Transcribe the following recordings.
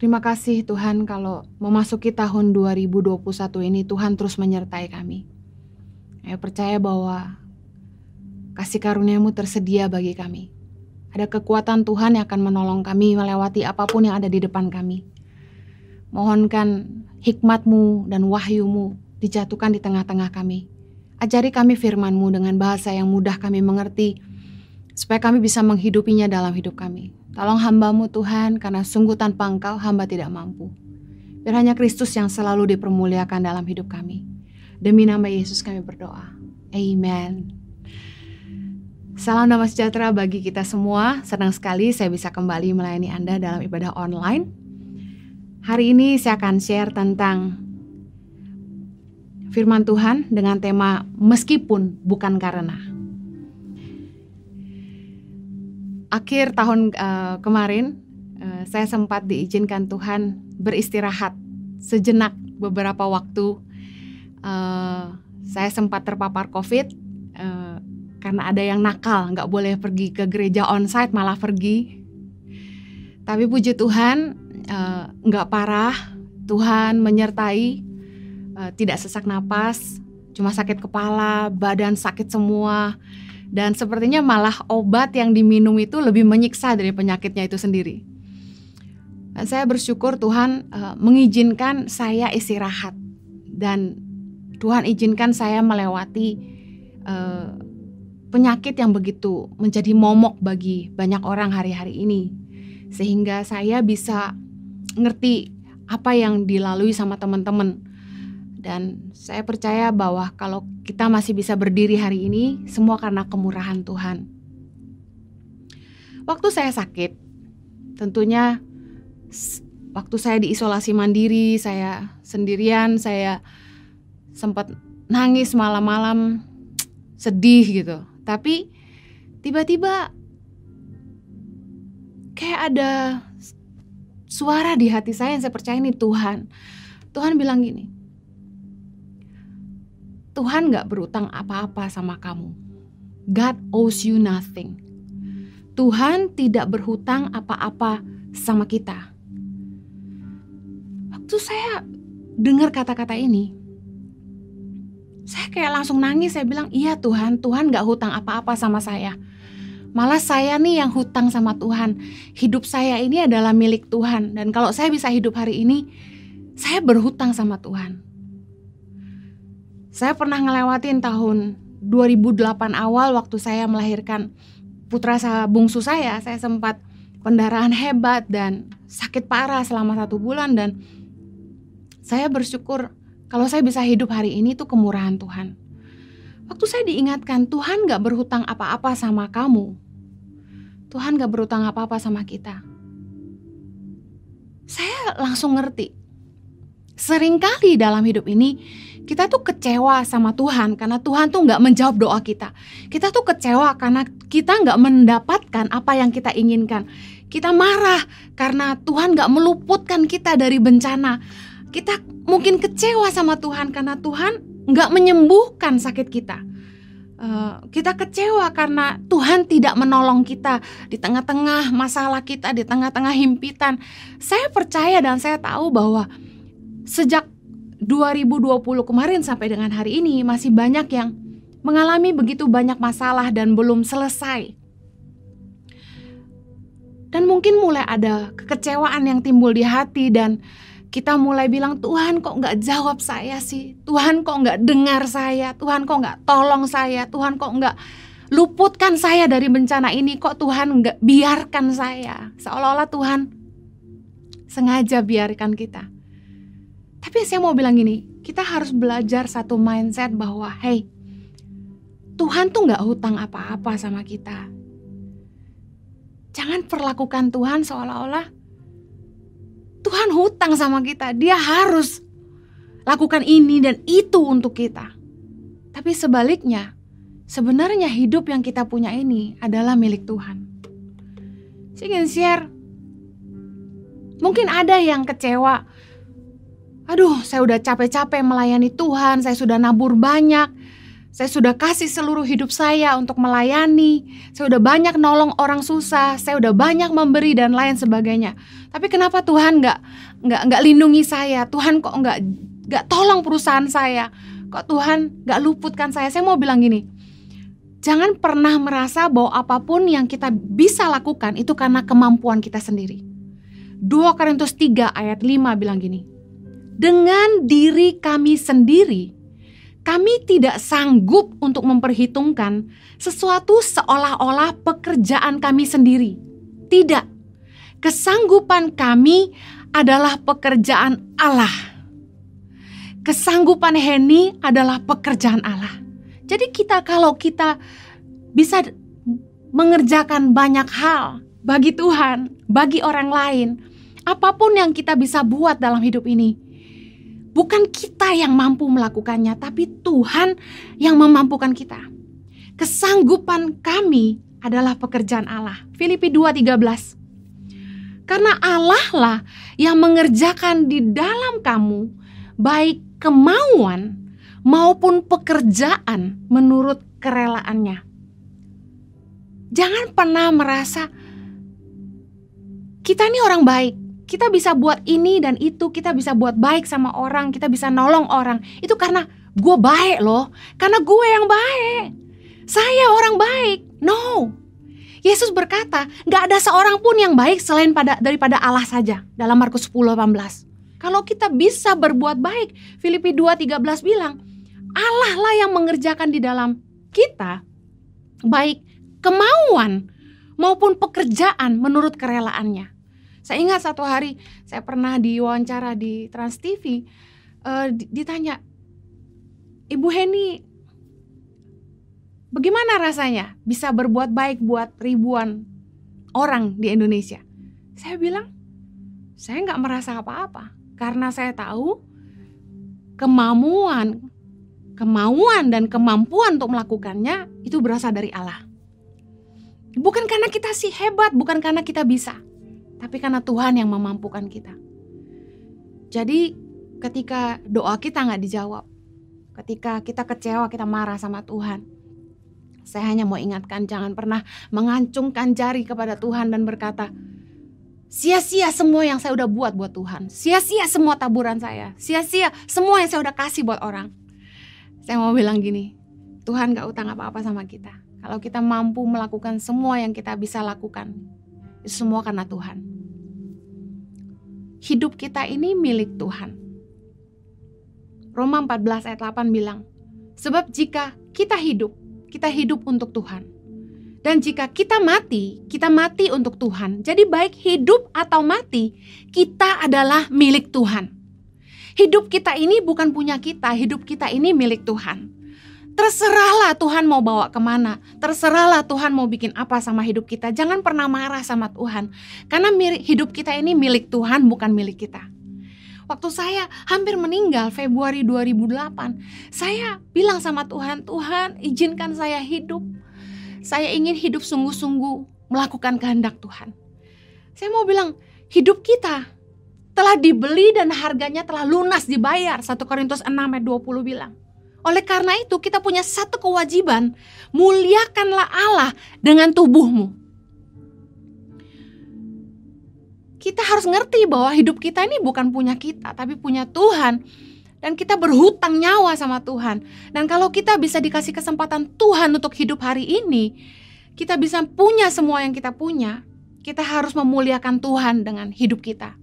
Terima kasih Tuhan kalau memasuki tahun 2021 ini Tuhan terus menyertai kami. Saya percaya bahwa kasih karunia-Mu tersedia bagi kami. Ada kekuatan Tuhan yang akan menolong kami melewati apapun yang ada di depan kami. Mohonkan hikmat-Mu dan wahyu-Mu dijatuhkan di tengah-tengah kami. Ajari kami firman-Mu dengan bahasa yang mudah kami mengerti, supaya kami bisa menghidupinya dalam hidup kami. Tolong hamba-Mu Tuhan, karena sungguh tanpa Engkau hamba tidak mampu. Biar hanya Kristus yang selalu dipermuliakan dalam hidup kami. Demi nama Yesus kami berdoa. Amen. Salam damai sejahtera bagi kita semua. Senang sekali saya bisa kembali melayani Anda dalam ibadah online. Hari ini saya akan share tentang firman Tuhan dengan tema meskipun bukan karena. Akhir tahun kemarin saya sempat diizinkan Tuhan beristirahat sejenak beberapa waktu. Saya sempat terpapar COVID karena ada yang nakal, nggak boleh pergi ke gereja onsite malah pergi. Tapi puji Tuhan nggak parah, Tuhan menyertai, tidak sesak napas, cuma sakit kepala, badan sakit semua. Dan sepertinya malah obat yang diminum itu lebih menyiksa dari penyakitnya itu sendiri. Dan saya bersyukur Tuhan mengizinkan saya istirahat. Dan Tuhan izinkan saya melewati penyakit yang begitu menjadi momok bagi banyak orang hari-hari ini. Sehingga saya bisa ngerti apa yang dilalui sama teman-teman. Dan saya percaya bahwa kalau kita masih bisa berdiri hari ini, semua karena kemurahan Tuhan. Waktu saya sakit, tentunya waktu saya diisolasi mandiri, saya sendirian, saya sempat nangis malam-malam, sedih gitu. Tapi tiba-tiba kayak ada suara di hati saya yang saya percaya ini Tuhan. Tuhan bilang gini, Tuhan gak berutang apa-apa sama kamu. God owes you nothing. Tuhan tidak berhutang apa-apa sama kita. Waktu saya dengar kata-kata ini, saya kayak langsung nangis. Saya bilang, iya Tuhan, Tuhan gak hutang apa-apa sama saya. Malah saya nih yang hutang sama Tuhan. Hidup saya ini adalah milik Tuhan. Dan kalau saya bisa hidup hari ini, saya berhutang sama Tuhan. Saya pernah ngelewatin tahun 2008 awal waktu saya melahirkan putra bungsu saya sempat pendarahan hebat dan sakit parah selama 1 bulan. Dan saya bersyukur kalau saya bisa hidup hari ini itu kemurahan Tuhan. Waktu saya diingatkan Tuhan gak berhutang apa-apa sama kamu, Tuhan gak berhutang apa-apa sama kita, saya langsung ngerti. Seringkali dalam hidup ini kita tuh kecewa sama Tuhan karena Tuhan tuh gak menjawab doa kita. Kita tuh kecewa karena kita gak mendapatkan apa yang kita inginkan. Kita marah karena Tuhan gak meluputkan kita dari bencana. Kita mungkin kecewa sama Tuhan karena Tuhan gak menyembuhkan sakit kita. Kita kecewa karena Tuhan tidak menolong kita di tengah-tengah masalah kita, di tengah-tengah himpitan. Saya percaya dan saya tahu bahwa sejak 2020 kemarin sampai dengan hari ini masih banyak yang mengalami begitu banyak masalah dan belum selesai. Dan mungkin mulai ada kekecewaan yang timbul di hati dan kita mulai bilang, Tuhan kok gak jawab saya sih? Tuhan kok gak dengar saya? Tuhan kok gak tolong saya? Tuhan kok gak luputkan saya dari bencana ini? Kok Tuhan gak biarkan saya? Seolah-olah Tuhan sengaja biarkan kita. Tapi saya mau bilang gini, kita harus belajar satu mindset bahwa hey, Tuhan tuh gak hutang apa-apa sama kita. Jangan perlakukan Tuhan seolah-olah Tuhan hutang sama kita. Dia harus lakukan ini dan itu untuk kita. Tapi sebaliknya, sebenarnya hidup yang kita punya ini adalah milik Tuhan. Saya ingin share, mungkin ada yang kecewa. Aduh, saya udah capek-capek melayani Tuhan, saya sudah nabur banyak, Saya sudah kasih seluruh hidup saya untuk melayani. Saya udah banyak nolong orang susah. Saya udah banyak memberi dan lain sebagainya. Tapi kenapa Tuhan nggak lindungi saya? Tuhan kok nggak tolong perusahaan saya? Kok Tuhan nggak luputkan saya? Saya mau bilang gini, jangan pernah merasa bahwa apapun yang kita bisa lakukan itu karena kemampuan kita sendiri. 2 Korintus 3 ayat 5 bilang gini, dengan diri kami sendiri, kami tidak sanggup untuk memperhitungkan sesuatu seolah-olah pekerjaan kami sendiri. Tidak. Kesanggupan kami adalah pekerjaan Allah. Kesanggupan Henny adalah pekerjaan Allah. Jadi kalau kita bisa mengerjakan banyak hal bagi Tuhan, bagi orang lain, apapun yang kita bisa buat dalam hidup ini, bukan kita yang mampu melakukannya, tapi Tuhan yang memampukan kita. Kesanggupan kami adalah pekerjaan Allah. Filipi 2:13. Karena Allah lah yang mengerjakan di dalam kamu baik kemauan maupun pekerjaan menurut kerelaannya. Jangan pernah merasa kita ini orang baik. Kita bisa buat ini dan itu, kita bisa buat baik sama orang, kita bisa nolong orang. Itu karena gue baik loh, karena gue yang baik. Saya orang baik. No. Yesus berkata, gak ada seorang pun yang baik selain daripada Allah saja. Dalam Markus 10:18. Kalau kita bisa berbuat baik, Filipi 2:13 bilang, Allah lah yang mengerjakan di dalam kita baik kemauan maupun pekerjaan menurut kerelaannya. Saya ingat satu hari saya pernah diwawancara di Trans TV, ditanya, Ibu Henny, bagaimana rasanya bisa berbuat baik buat ribuan orang di Indonesia? Saya bilang, saya nggak merasa apa-apa karena saya tahu kemauan dan kemampuan untuk melakukannya itu berasal dari Allah. Bukan karena kita sih hebat, bukan karena kita bisa, tapi karena Tuhan yang memampukan kita. Jadi ketika doa kita gak dijawab, ketika kita kecewa, kita marah sama Tuhan, saya hanya mau ingatkan, jangan pernah mengacungkan jari kepada Tuhan dan berkata, sia-sia semua yang saya udah buat Tuhan, sia-sia semua taburan saya, sia-sia semua yang saya udah kasih buat orang. Saya mau bilang gini, Tuhan gak utang apa-apa sama kita. Kalau kita mampu melakukan semua yang kita bisa lakukan, itu semua karena Tuhan. Hidup kita ini milik Tuhan. Roma 14 ayat 8 bilang, sebab jika kita hidup untuk Tuhan. Dan jika kita mati untuk Tuhan. Jadi baik hidup atau mati, kita adalah milik Tuhan. Hidup kita ini bukan punya kita, hidup kita ini milik Tuhan. Terserahlah Tuhan mau bawa kemana, terserahlah Tuhan mau bikin apa sama hidup kita. Jangan pernah marah sama Tuhan, karena hidup kita ini milik Tuhan, bukan milik kita. Waktu saya hampir meninggal Februari 2008, saya bilang sama Tuhan, Tuhan izinkan saya hidup. Saya ingin hidup sungguh-sungguh melakukan kehendak Tuhan. Saya mau bilang, hidup kita telah dibeli dan harganya telah lunas dibayar. 1 Korintus 6 ayat 20 bilang. Oleh karena itu kita punya satu kewajiban, muliakanlah Allah dengan tubuhmu. Kita harus ngerti bahwa hidup kita ini bukan punya kita, tapi punya Tuhan. Dan kita berhutang nyawa sama Tuhan. Dan kalau kita bisa dikasih kesempatan Tuhan untuk hidup hari ini, kita bisa punya semua yang kita punya, kita harus memuliakan Tuhan dengan hidup kita.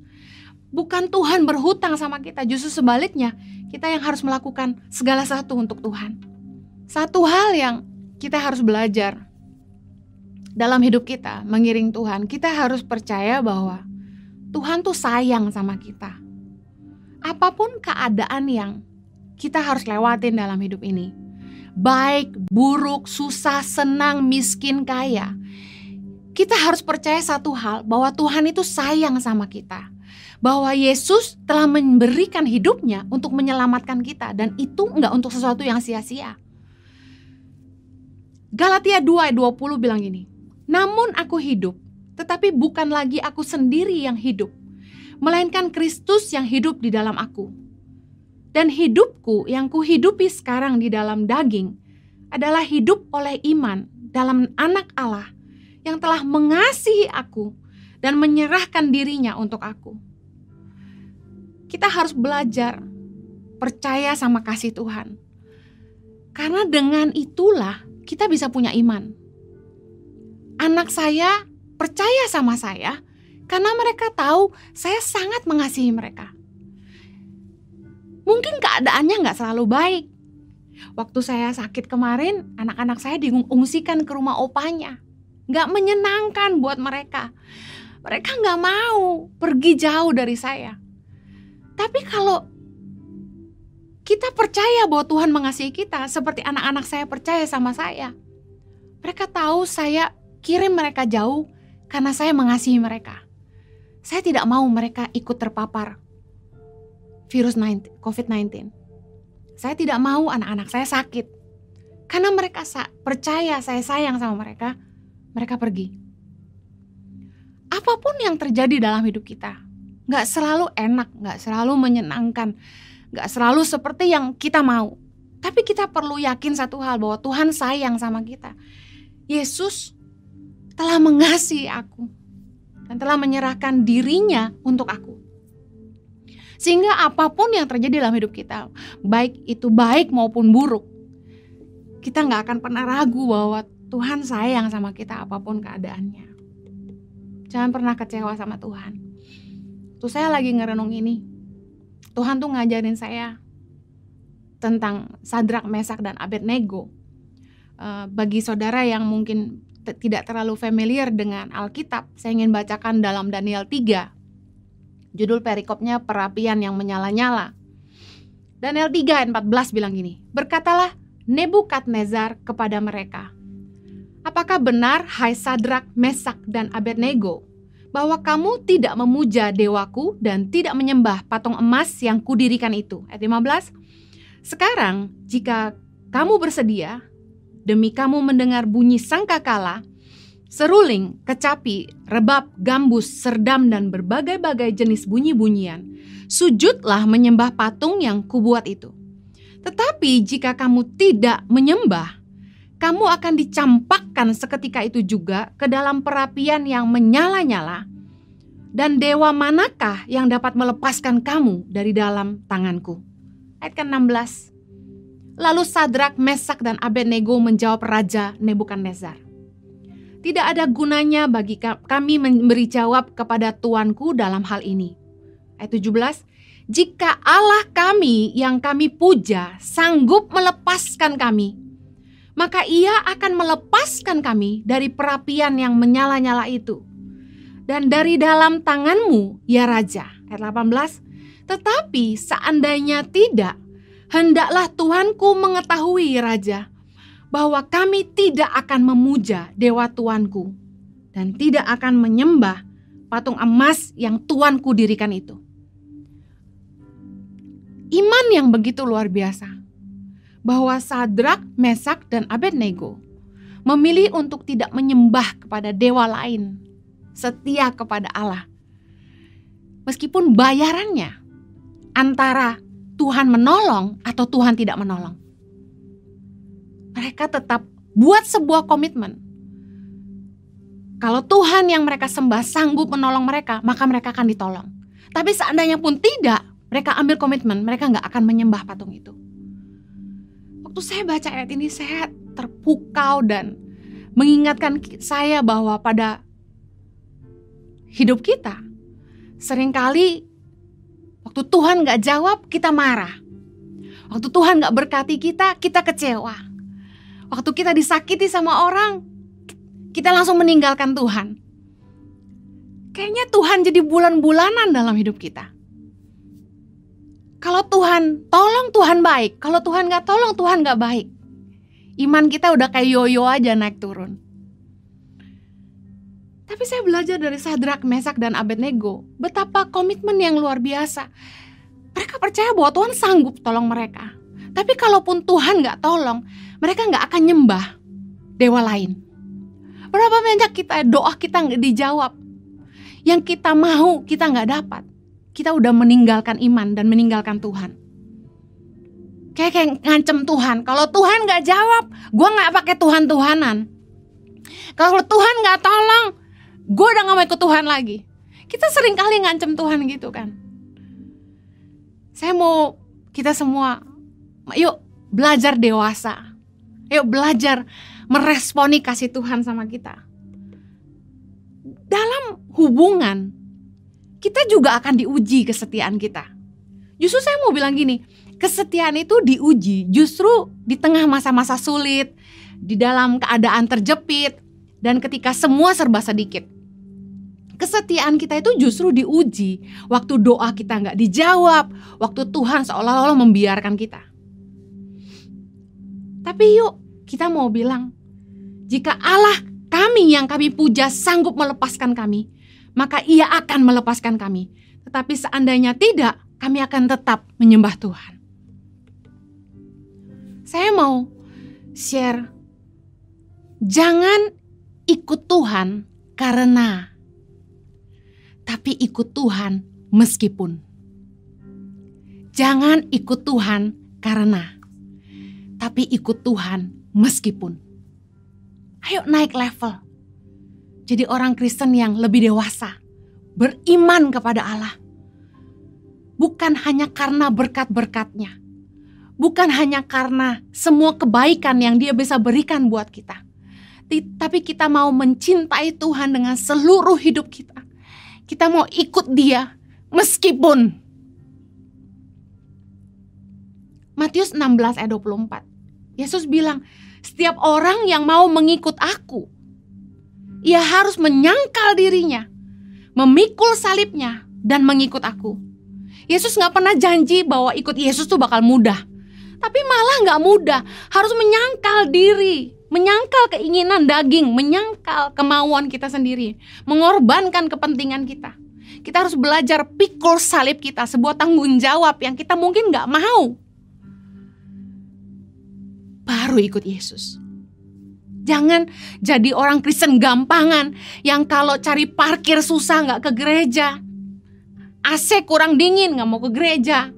Bukan Tuhan berhutang sama kita, justru sebaliknya, kita yang harus melakukan segala sesuatu untuk Tuhan. Satu hal yang kita harus belajar dalam hidup kita, mengiring Tuhan, kita harus percaya bahwa Tuhan tuh sayang sama kita. Apapun keadaan yang kita harus lewatin dalam hidup ini, baik, buruk, susah, senang, miskin, kaya, kita harus percaya satu hal, bahwa Tuhan itu sayang sama kita. Bahwa Yesus telah memberikan hidupnya untuk menyelamatkan kita. Dan itu enggak untuk sesuatu yang sia-sia. Galatia 2 ayat 20 bilang gini, namun aku hidup, tetapi bukan lagi aku sendiri yang hidup, melainkan Kristus yang hidup di dalam aku. Dan hidupku yang kuhidupi sekarang di dalam daging, adalah hidup oleh iman dalam anak Allah yang telah mengasihi aku dan menyerahkan dirinya untuk aku. Kita harus belajar percaya sama kasih Tuhan. Karena dengan itulah kita bisa punya iman. Anak saya percaya sama saya karena mereka tahu saya sangat mengasihi mereka. Mungkin keadaannya gak selalu baik. Waktu saya sakit kemarin, anak-anak saya diungsikan ke rumah opanya. Gak menyenangkan buat mereka. Mereka gak mau pergi jauh dari saya. Tapi kalau kita percaya bahwa Tuhan mengasihi kita seperti anak-anak saya percaya sama saya. Mereka tahu saya kirim mereka jauh karena saya mengasihi mereka. Saya tidak mau mereka ikut terpapar virus COVID-19. Saya tidak mau anak-anak saya sakit. Karena mereka percaya saya sayang sama mereka, mereka pergi. Apapun yang terjadi dalam hidup kita, gak selalu enak, gak selalu menyenangkan, gak selalu seperti yang kita mau. Tapi kita perlu yakin satu hal, bahwa Tuhan sayang sama kita. Yesus telah mengasihi aku dan telah menyerahkan dirinya untuk aku. Sehingga apapun yang terjadi dalam hidup kita, baik itu baik maupun buruk, kita gak akan pernah ragu bahwa Tuhan sayang sama kita apapun keadaannya. Jangan pernah kecewa sama Tuhan. Tuh saya lagi ngerenung ini. Tuhan tuh ngajarin saya tentang Sadrak, Mesak, dan Abednego. Bagi saudara yang mungkin tidak terlalu familiar dengan Alkitab, saya ingin bacakan dalam Daniel 3. Judul perikopnya perapian yang menyala-nyala. Daniel 3 ayat 14 bilang gini, berkatalah Nebukadnezar kepada mereka, apakah benar hai Sadrak, Mesak, dan Abednego, bahwa kamu tidak memuja dewaku dan tidak menyembah patung emas yang kudirikan itu? Ayat 15, sekarang jika kamu bersedia, demi kamu mendengar bunyi sangkakala, seruling, kecapi, rebab, gambus, serdam, dan berbagai-bagai jenis bunyi-bunyian, sujudlah menyembah patung yang kubuat itu. Tetapi jika kamu tidak menyembah, kamu akan dicampakkan seketika itu juga ke dalam perapian yang menyala-nyala. Dan dewa manakah yang dapat melepaskan kamu dari dalam tanganku? Ayat ke-16. Lalu Sadrak, Mesak, dan Abednego menjawab Raja Nebukadnezar, tidak ada gunanya bagi kami memberi jawab kepada tuanku dalam hal ini. Ayat 17, jika Allah kami yang kami puja sanggup melepaskan kami, maka ia akan melepaskan kami dari perapian yang menyala-nyala itu dan dari dalam tanganmu, ya Raja. Ayat 18, tetapi seandainya tidak, hendaklah Tuanku mengetahui, Raja, bahwa kami tidak akan memuja dewa tuanku dan tidak akan menyembah patung emas yang tuanku dirikan itu. Iman yang begitu luar biasa, bahwa Sadrak, Mesak, dan Abednego memilih untuk tidak menyembah kepada dewa lain, setia kepada Allah. Meskipun bayarannya antara Tuhan menolong atau Tuhan tidak menolong. Mereka tetap buat sebuah komitmen. Kalau Tuhan yang mereka sembah sanggup menolong mereka, maka mereka akan ditolong. Tapi seandainya pun tidak, mereka ambil komitmen, mereka gak akan menyembah patung itu. Waktu saya baca ayat ini, saya terpukau dan mengingatkan saya bahwa pada hidup kita, seringkali waktu Tuhan gak jawab, kita marah. Waktu Tuhan gak berkati kita, kita kecewa. Waktu kita disakiti sama orang, kita langsung meninggalkan Tuhan. Kayaknya Tuhan jadi bulan-bulanan dalam hidup kita. Kalau Tuhan tolong, Tuhan baik. Kalau Tuhan gak tolong, Tuhan gak baik. Iman kita udah kayak yoyo aja naik turun. Tapi saya belajar dari Sadrak, Mesak, dan Abednego, betapa komitmen yang luar biasa. Mereka percaya bahwa Tuhan sanggup tolong mereka. Tapi kalaupun Tuhan gak tolong, mereka gak akan nyembah dewa lain. Berapa banyak doa kita gak dijawab. Yang kita mau, kita gak dapat. Kita udah meninggalkan iman dan meninggalkan Tuhan. Kayak ngancem Tuhan. Kalau Tuhan gak jawab, gue gak pakai Tuhan-Tuhanan. Kalau Tuhan gak tolong, gue udah gak mau ikut Tuhan lagi. Kita sering kali ngancem Tuhan gitu kan. Saya mau kita semua, yuk belajar dewasa. Yuk belajar meresponi kasih Tuhan sama kita. Dalam hubungan, kita juga akan diuji kesetiaan kita. Justru saya mau bilang gini, kesetiaan itu diuji justru di tengah masa-masa sulit, di dalam keadaan terjepit, dan ketika semua serba sedikit. Kesetiaan kita itu justru diuji waktu doa kita nggak dijawab, waktu Tuhan seolah-olah membiarkan kita. Tapi yuk kita mau bilang, jika Allah kami yang kami puja sanggup melepaskan kami, maka Ia akan melepaskan kami. Tetapi seandainya tidak, kami akan tetap menyembah Tuhan. Saya mau share, jangan ikut Tuhan karena, tapi ikut Tuhan meskipun. Jangan ikut Tuhan karena, tapi ikut Tuhan meskipun. Ayo naik level. Jadi orang Kristen yang lebih dewasa, beriman kepada Allah. Bukan hanya karena berkat-berkatnya. Bukan hanya karena semua kebaikan yang Dia bisa berikan buat kita. Tapi kita mau mencintai Tuhan dengan seluruh hidup kita. Kita mau ikut Dia meskipun. Matius 16 ayat 24. Yesus bilang, setiap orang yang mau mengikut aku, ia harus menyangkal dirinya, memikul salibnya, dan mengikut aku. Yesus gak pernah janji bahwa ikut Yesus tuh bakal mudah. Tapi malah gak mudah. Harus menyangkal diri, menyangkal keinginan daging, menyangkal kemauan kita sendiri, mengorbankan kepentingan kita. Kita harus belajar pikul salib kita, sebuah tanggung jawab yang kita mungkin gak mau. Baru ikut Yesus. Jangan jadi orang Kristen gampangan yang kalau cari parkir susah gak ke gereja. AC kurang dingin gak mau ke gereja.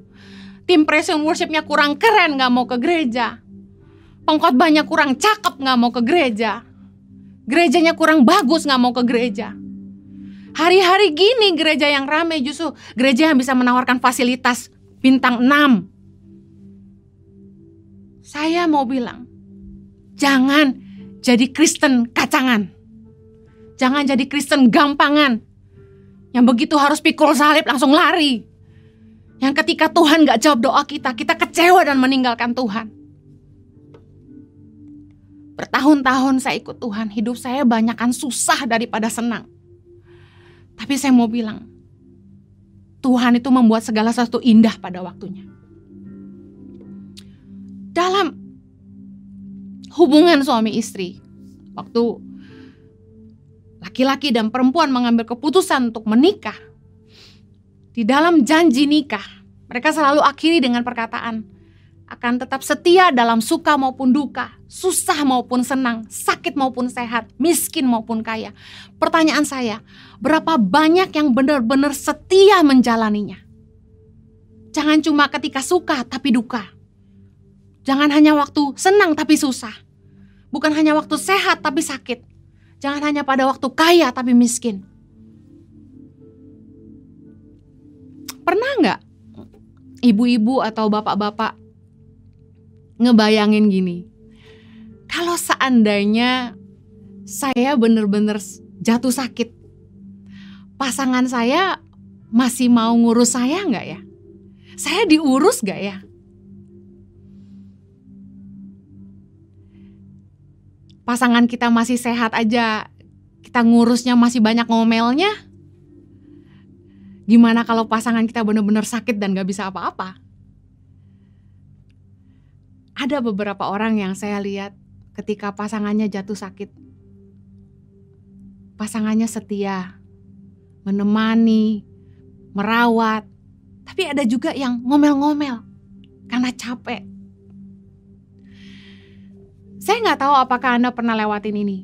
Tim praise and worshipnya kurang keren gak mau ke gereja. Pengkhotbahnya kurang cakep gak mau ke gereja. Gerejanya kurang bagus gak mau ke gereja. Hari-hari gini gereja yang rame justru gereja yang bisa menawarkan fasilitas bintang 6. Saya mau bilang, jangan jadi Kristen kacangan. Jangan jadi Kristen gampangan. Yang begitu harus pikul salib langsung lari. Yang ketika Tuhan gak jawab doa kita, kita kecewa dan meninggalkan Tuhan. Bertahun-tahun saya ikut Tuhan, hidup saya banyakkan susah daripada senang. Tapi saya mau bilang, Tuhan itu membuat segala sesuatu indah pada waktunya. Dalam hubungan suami istri, waktu laki-laki dan perempuan mengambil keputusan untuk menikah, di dalam janji nikah, mereka selalu akhiri dengan perkataan, akan tetap setia dalam suka maupun duka, susah maupun senang, sakit maupun sehat, miskin maupun kaya. Pertanyaan saya, berapa banyak yang benar-benar setia menjalaninya? Jangan cuma ketika suka tapi duka. Jangan hanya waktu senang tapi susah. Bukan hanya waktu sehat tapi sakit. Jangan hanya pada waktu kaya tapi miskin. Pernah nggak ibu-ibu atau bapak-bapak ngebayangin gini? Kalau seandainya saya bener-bener jatuh sakit, pasangan saya masih mau ngurus saya nggak ya? Saya diurus nggak ya? Pasangan kita masih sehat aja, kita ngurusnya masih banyak ngomelnya. Gimana kalau pasangan kita benar-benar sakit dan gak bisa apa-apa? Ada beberapa orang yang saya lihat ketika pasangannya jatuh sakit, pasangannya setia, menemani, merawat. Tapi ada juga yang ngomel-ngomel karena capek. Saya nggak tahu apakah Anda pernah lewatin ini,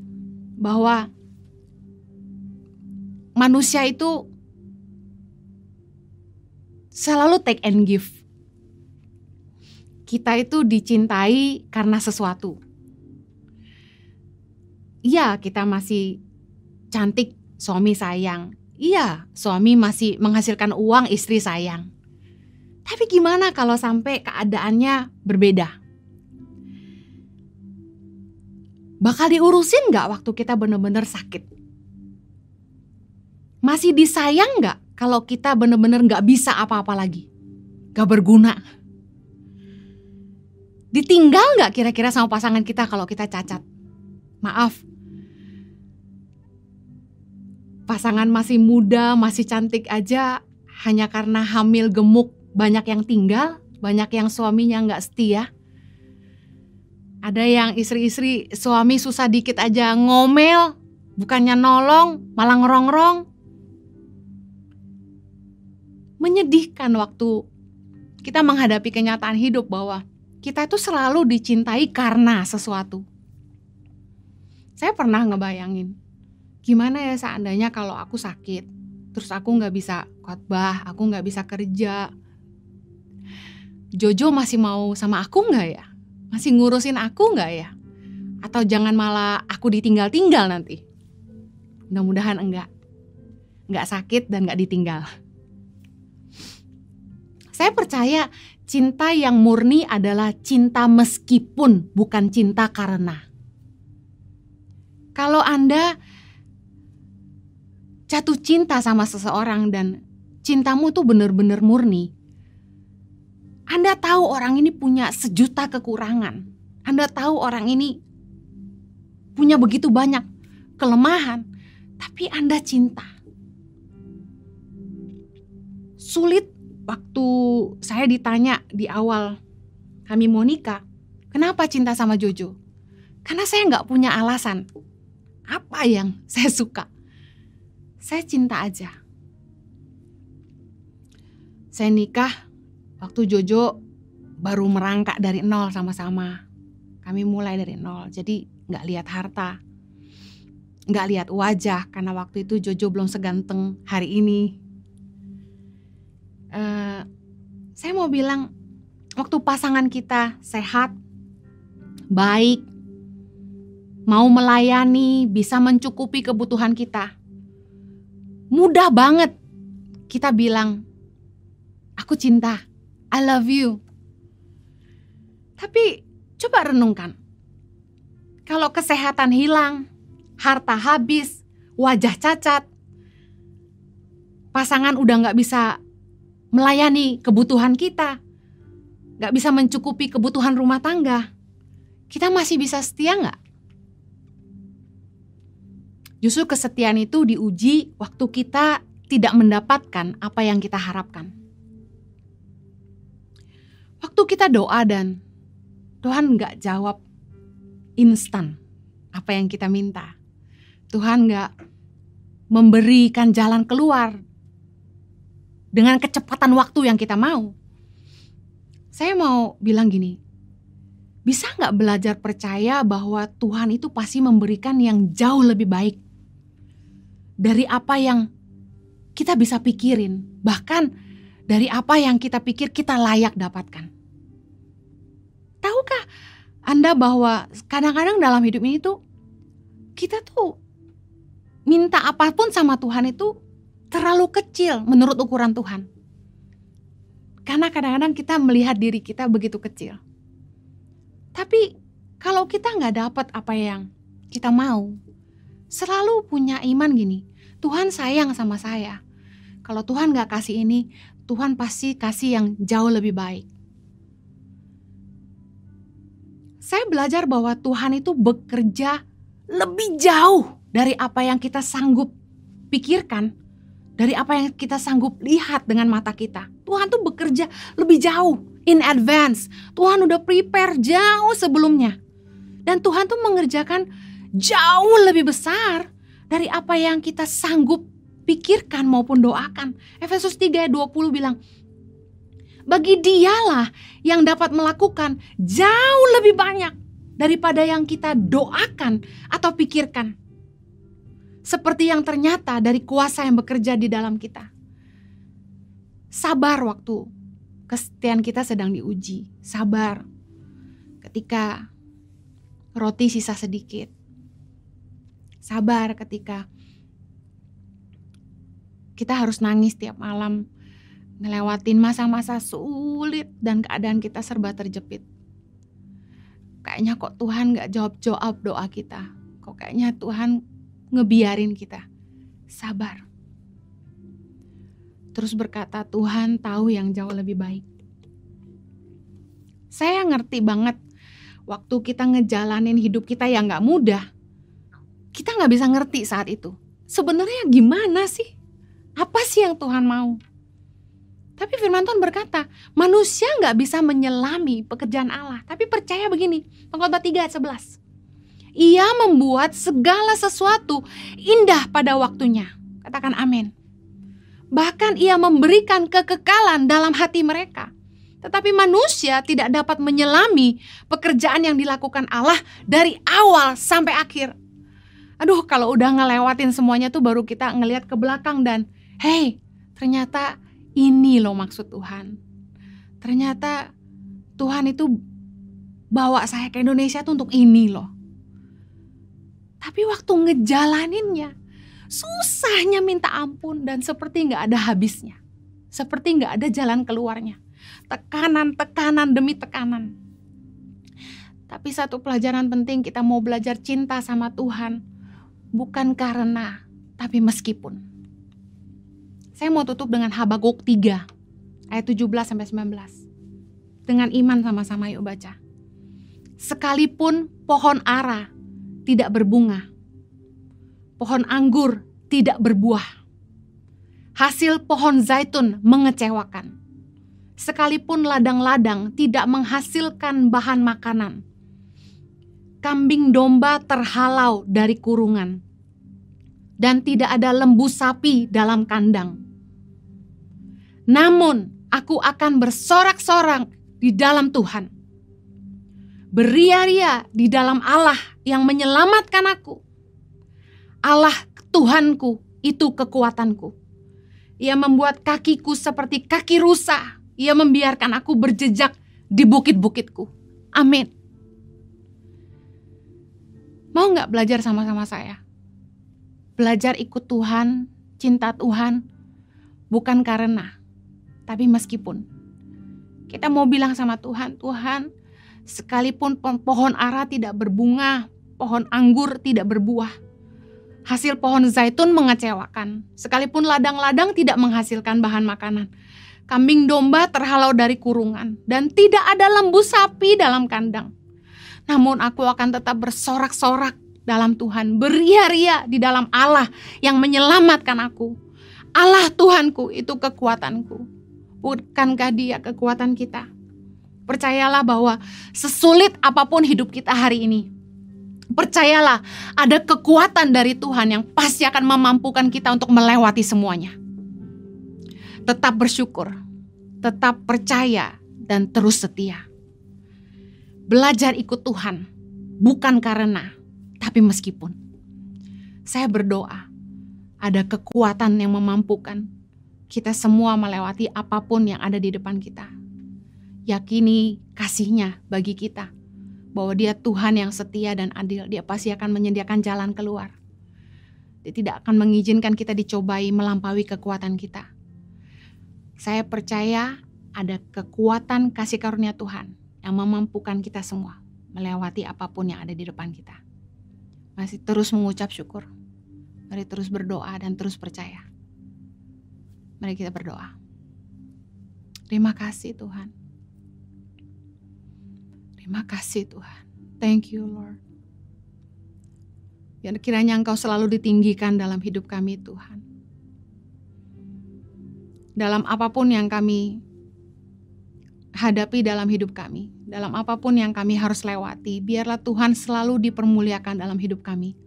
bahwa manusia itu selalu take and give. kita itu dicintai karena sesuatu. Iya, kita masih cantik, suami sayang. Iya, suami masih menghasilkan uang, istri sayang. Tapi gimana kalau sampai keadaannya berbeda? Bakal diurusin gak waktu kita benar-benar sakit? Masih disayang gak kalau kita benar-benar gak bisa apa-apa lagi? Gak berguna? Ditinggal gak kira-kira sama pasangan kita kalau kita cacat? Maaf, pasangan masih muda, masih cantik aja, hanya karena hamil gemuk banyak yang tinggal, banyak yang suaminya gak setia. Ada yang istri-istri suami susah dikit aja ngomel, bukannya nolong, malah ngerongrong. Menyedihkan waktu kita menghadapi kenyataan hidup bahwa kita itu selalu dicintai karena sesuatu. Saya pernah ngebayangin, gimana ya seandainya kalau aku sakit, terus aku gak bisa khotbah, aku gak bisa kerja. Jojo masih mau sama aku gak ya? Masih ngurusin aku gak ya? Atau jangan malah aku ditinggal-tinggal nanti? Mudah-mudahan enggak. Enggak sakit dan enggak ditinggal. Saya percaya cinta yang murni adalah cinta meskipun, bukan cinta karena. Kalau Anda jatuh cinta sama seseorang dan cintamu tuh benar-benar murni, Anda tahu orang ini punya sejuta kekurangan. Anda tahu orang ini punya begitu banyak kelemahan, tapi Anda cinta. Sulit waktu saya ditanya di awal kami mau nikah, kenapa cinta sama Jojo? Karena saya nggak punya alasan. Apa yang saya suka? Saya cinta aja. Saya nikah waktu Jojo baru merangkak dari nol sama-sama. Kami mulai dari nol, jadi gak lihat harta, gak lihat wajah, karena waktu itu Jojo belum seganteng hari ini. Saya mau bilang, waktu pasangan kita sehat, baik, mau melayani, bisa mencukupi kebutuhan kita, mudah banget kita bilang, aku cinta, I love you. Tapi coba renungkan, kalau kesehatan hilang, harta habis, wajah cacat, pasangan udah gak bisa melayani kebutuhan kita, gak bisa mencukupi kebutuhan rumah tangga, kita masih bisa setia gak? Justru kesetiaan itu diuji waktu kita tidak mendapatkan apa yang kita harapkan. Waktu kita doa dan Tuhan gak jawab instan apa yang kita minta. Tuhan gak memberikan jalan keluar dengan kecepatan waktu yang kita mau. Saya mau bilang gini, bisa gak belajar percaya bahwa Tuhan itu pasti memberikan yang jauh lebih baik dari apa yang kita bisa pikirin, bahkan dari apa yang kita pikir kita layak dapatkan. Tahukah Anda bahwa kadang-kadang dalam hidup ini tuh kita tuh minta apapun sama Tuhan itu terlalu kecil menurut ukuran Tuhan. Karena kadang-kadang kita melihat diri kita begitu kecil. Tapi kalau kita gak dapat apa yang kita mau, selalu punya iman gini, Tuhan sayang sama saya. Kalau Tuhan gak kasih ini, Tuhan pasti kasih yang jauh lebih baik. Saya belajar bahwa Tuhan itu bekerja lebih jauh dari apa yang kita sanggup pikirkan, dari apa yang kita sanggup lihat dengan mata kita. Tuhan tuh bekerja lebih jauh, in advance. Tuhan udah prepare jauh sebelumnya. Dan Tuhan tuh mengerjakan jauh lebih besar dari apa yang kita sanggup pikirkan maupun doakan. Efesus 3 ayat 20 bilang, bagi Dialah yang dapat melakukan jauh lebih banyak daripada yang kita doakan atau pikirkan. Seperti yang ternyata dari kuasa yang bekerja di dalam kita. Sabar waktu kesetiaan kita sedang diuji. Sabar ketika roti sisa sedikit. Sabar ketika kita harus nangis tiap malam, ngelewatin masa-masa sulit dan keadaan kita serba terjepit. Kayaknya kok Tuhan gak jawab doa kita. Kok kayaknya Tuhan ngebiarin kita. Sabar. Terus berkata, Tuhan tahu yang jauh lebih baik. Saya ngerti banget waktu kita ngejalanin hidup kita yang gak mudah. Kita gak bisa ngerti saat itu. Sebenarnya gimana sih? Apa sih yang Tuhan mau? Tapi firman Tuhan berkata, manusia gak bisa menyelami pekerjaan Allah. Tapi percaya begini, Pengkhotbah 3 ayat 11. Ia membuat segala sesuatu indah pada waktunya. Katakan amin. Bahkan ia memberikan kekekalan dalam hati mereka. Tetapi manusia tidak dapat menyelami pekerjaan yang dilakukan Allah dari awal sampai akhir. Aduh, kalau udah ngelewatin semuanya tuh baru kita ngelihat ke belakang dan hey, ternyata ini loh maksud Tuhan. Ternyata Tuhan itu bawa saya ke Indonesia tuh untuk ini loh. Tapi waktu ngejalaninnya, susahnya minta ampun dan seperti gak ada habisnya. Seperti gak ada jalan keluarnya. Tekanan demi tekanan. Tapi satu pelajaran penting, kita mau belajar cinta sama Tuhan. Bukan karena, tapi meskipun. Saya mau tutup dengan Habakuk 3 ayat 17-19. Dengan iman sama-sama yuk baca. Sekalipun pohon ara tidak berbunga, pohon anggur tidak berbuah, hasil pohon zaitun mengecewakan. Sekalipun ladang-ladang tidak menghasilkan bahan makanan, kambing domba terhalau dari kurungan, dan tidak ada lembu sapi dalam kandang. Namun aku akan bersorak-sorak di dalam Tuhan, beria-ria di dalam Allah yang menyelamatkan aku. Allah Tuhanku itu kekuatanku. Ia membuat kakiku seperti kaki rusa. Ia membiarkan aku berjejak di bukit-bukitku. Amin. Mau gak belajar sama-sama saya? Belajar ikut Tuhan, cinta Tuhan, bukan karena, tapi meskipun. Kita mau bilang sama Tuhan, Tuhan, sekalipun pohon ara tidak berbunga, pohon anggur tidak berbuah, hasil pohon zaitun mengecewakan, sekalipun ladang-ladang tidak menghasilkan bahan makanan, kambing domba terhalau dari kurungan, dan tidak ada lembu sapi dalam kandang. Namun aku akan tetap bersorak-sorak dalam Tuhan, beria-ria di dalam Allah yang menyelamatkan aku. Allah Tuhanku itu kekuatanku. Bukankah Dia kekuatan kita? Percayalah bahwa sesulit apapun hidup kita hari ini, percayalah ada kekuatan dari Tuhan yang pasti akan memampukan kita untuk melewati semuanya. Tetap bersyukur, tetap percaya, dan terus setia. Belajar ikut Tuhan, bukan karena, tapi meskipun. Saya berdoa, ada kekuatan yang memampukan kita semua melewati apapun yang ada di depan kita. Yakini kasih-Nya bagi kita, bahwa Dia Tuhan yang setia dan adil. Dia pasti akan menyediakan jalan keluar. Dia tidak akan mengizinkan kita dicobai melampaui kekuatan kita. Saya percaya ada kekuatan kasih karunia Tuhan yang memampukan kita semua melewati apapun yang ada di depan kita. Masih terus mengucap syukur. Mari terus berdoa dan terus percaya. Mari kita berdoa. Terima kasih Tuhan. Terima kasih Tuhan. Thank you Lord. Biar kiranya Engkau selalu ditinggikan dalam hidup kami Tuhan. Dalam apapun yang kami hadapi dalam hidup kami, dalam apapun yang kami harus lewati, biarlah Tuhan selalu dipermuliakan dalam hidup kami.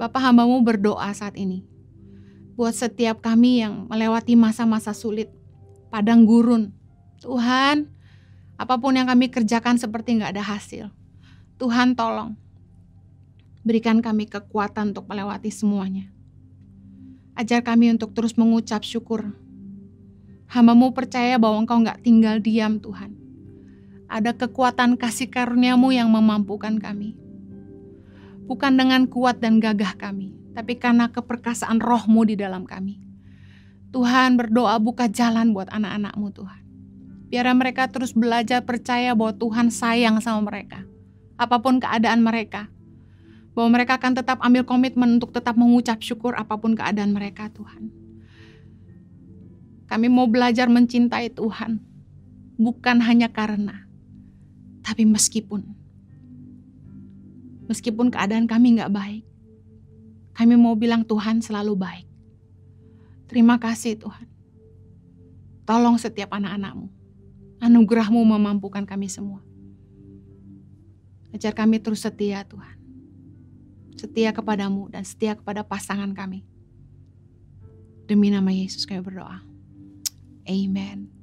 Bapa, hamba-Mu berdoa saat ini buat setiap kami yang melewati masa-masa sulit, padang gurun. Tuhan, apapun yang kami kerjakan seperti gak ada hasil. Tuhan tolong, berikan kami kekuatan untuk melewati semuanya. Ajar kami untuk terus mengucap syukur, Hamba-Mu percaya bahwa Engkau gak tinggal diam Tuhan. Ada kekuatan kasih karunia-Mu yang memampukan kami. Bukan dengan kuat dan gagah kami, tapi karena keperkasaan Roh-Mu di dalam kami. Tuhan, berdoa buka jalan buat anak-anak-Mu Tuhan. Biar mereka terus belajar percaya bahwa Tuhan sayang sama mereka. Apapun keadaan mereka. Bahwa mereka akan tetap ambil komitmen untuk tetap mengucap syukur apapun keadaan mereka Tuhan. Kami mau belajar mencintai Tuhan. Bukan hanya karena, tapi meskipun. Meskipun keadaan kami gak baik. Kami mau bilang Tuhan selalu baik. Terima kasih Tuhan. Tolong setiap anak-anak-Mu. Anugerah-Mu memampukan kami semua. Ajar kami terus setia Tuhan. Setia kepadamu dan setia kepada pasangan kami. Demi nama Yesus kami berdoa. Amen.